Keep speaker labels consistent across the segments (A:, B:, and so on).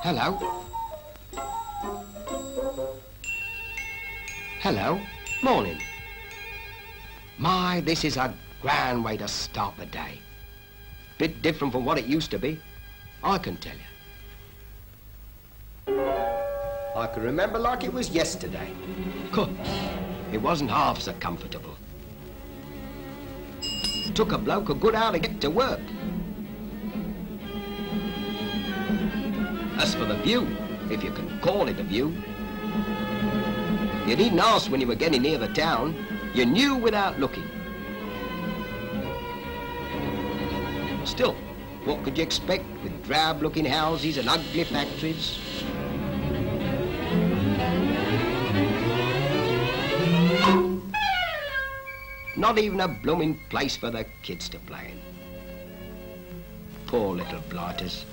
A: Hello. Hello. Morning. My, this is a grand way to start the day. Bit different from what it used to be, I can tell you. I can remember like it was yesterday. It wasn't half so comfortable. It took a bloke a good hour to get to work. As for the view, if you can call it a view, you needn't ask when you were getting near the town. You knew without looking. Still, what could you expect with drab-looking houses and ugly factories? Not even a blooming place for the kids to play in. Poor little blighters.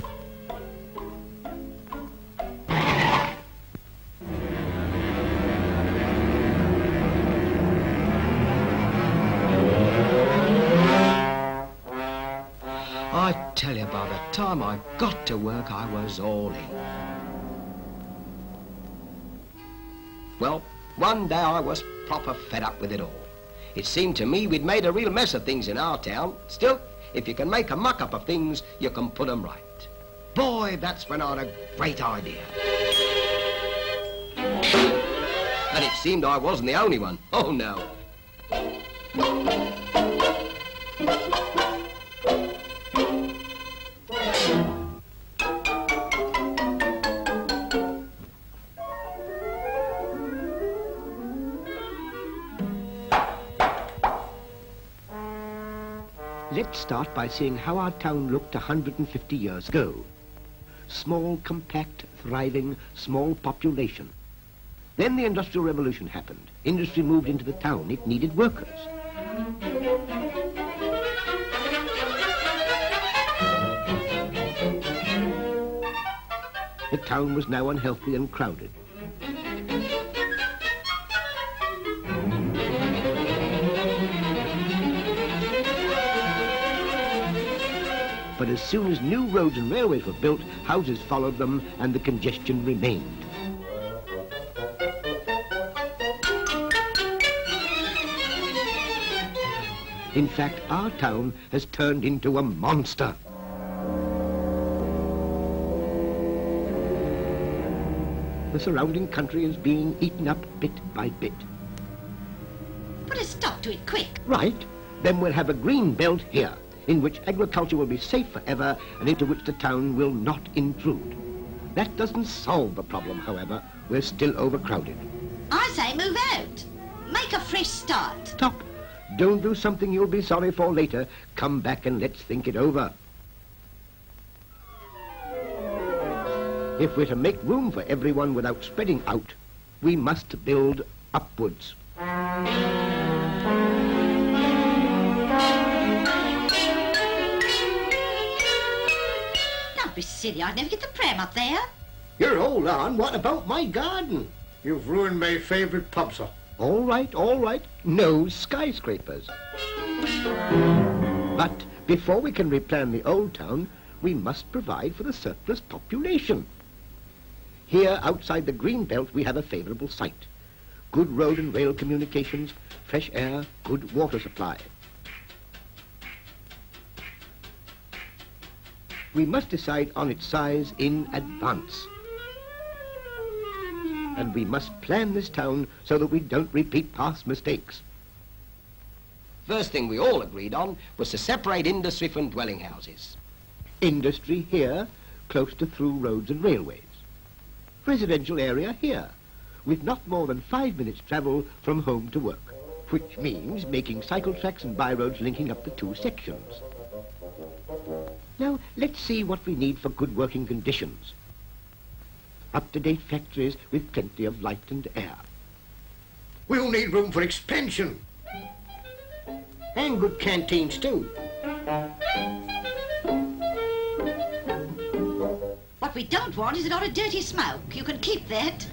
A: I tell you, by the time I got to work, I was all in. Well, one day I was proper fed up with it all. It seemed to me we'd made a real mess of things in our town. Still, if you can make a muck-up of things, you can put them right. Boy, that's when I had a great idea. And it seemed I wasn't the only one. Oh, no.
B: Let's start by seeing how our town looked 150 years ago. Small, compact, thriving, small population. Then the Industrial Revolution happened. Industry moved into the town. It needed workers. The town was now unhealthy and crowded. But as soon as new roads and railways were built, houses followed them and the congestion remained. In fact, our town has turned into a monster. The surrounding country is being eaten up bit by bit.
C: Put a stop to it, quick.
B: Right. Then we'll have a green belt here, in which agriculture will be safe forever and into which the town will not intrude. That doesn't solve the problem, however. We're still overcrowded.
C: I say move out. Make a fresh start.
B: Stop. Don't do something you'll be sorry for later. Come back and let's think it over. If we're to make room for everyone without spreading out, we must build upwards.
C: Don't be silly, I'd never get the pram up there.
D: You're old, on. What about my garden? You've ruined my favourite pub, sir.
B: All right, all right. No skyscrapers. But before we can replan the old town, we must provide for the surplus population. Here, outside the green belt, we have a favourable site. Good road and rail communications, fresh air, good water supply. We must decide on its size in advance. And we must plan this town so that we don't repeat past mistakes.
A: First thing we all agreed on was to separate industry from dwelling houses.
B: Industry here, close to through roads and railways. Residential area here, with not more than 5 minutes travel from home to work, which means making cycle tracks and byroads linking up the two sections. Now, let's see what we need for good working conditions. Up-to-date factories with plenty of light and air.
D: We'll need room for expansion. And good canteens, too.
C: What we don't want is a lot of dirty smoke. You can keep that.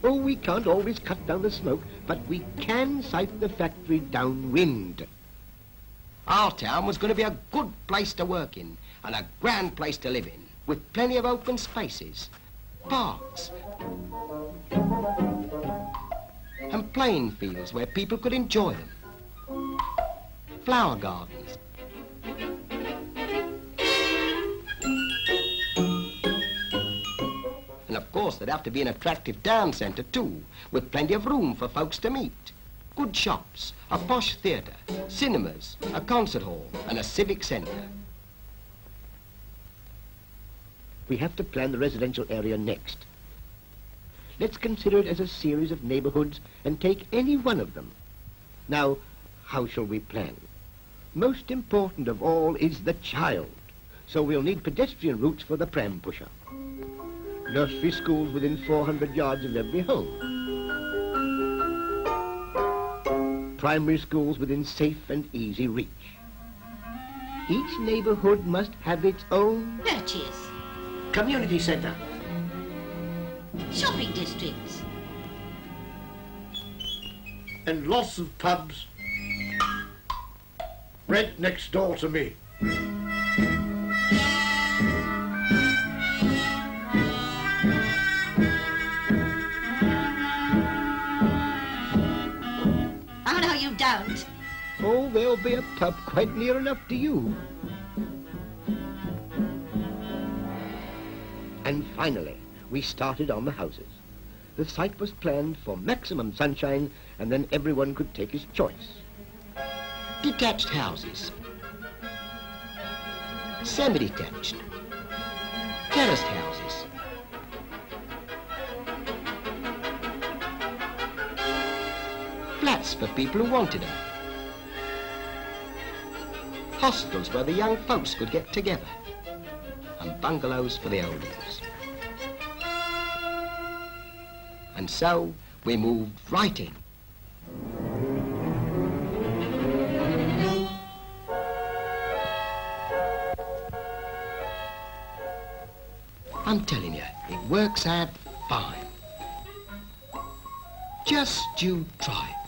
B: Oh, we can't always cut down the smoke, but we can site the factory downwind.
A: Our town was going to be a good place to work in and a grand place to live in. with plenty of open spaces, parks, and playing fields where people could enjoy them, flower gardens. And of course there'd have to be an attractive town centre too, with plenty of room for folks to meet. Good shops, a posh theatre, cinemas, a concert hall and a civic centre.
B: We have to plan the residential area next. Let's consider it as a series of neighbourhoods and take any one of them. Now, how shall we plan? Most important of all is the child. So we'll need pedestrian routes for the pram pusher. Nursery schools within 400 yards of every home. Primary schools within safe and easy reach. Each neighbourhood must have its own...
C: Churches.
D: Community centre.
C: Shopping districts.
D: And lots of pubs. Rent next door to me.
C: Oh, no, you don't.
B: Oh, there'll be a pub quite near enough to you. And finally, we started on the houses. The site was planned for maximum sunshine, and then everyone could take his choice.
A: Detached houses, semi-detached, terraced houses, flats for people who wanted them, hostels where the young folks could get together, and bungalows for the oldies. And so we moved right in. I'm telling you, it works out fine. Just you try it.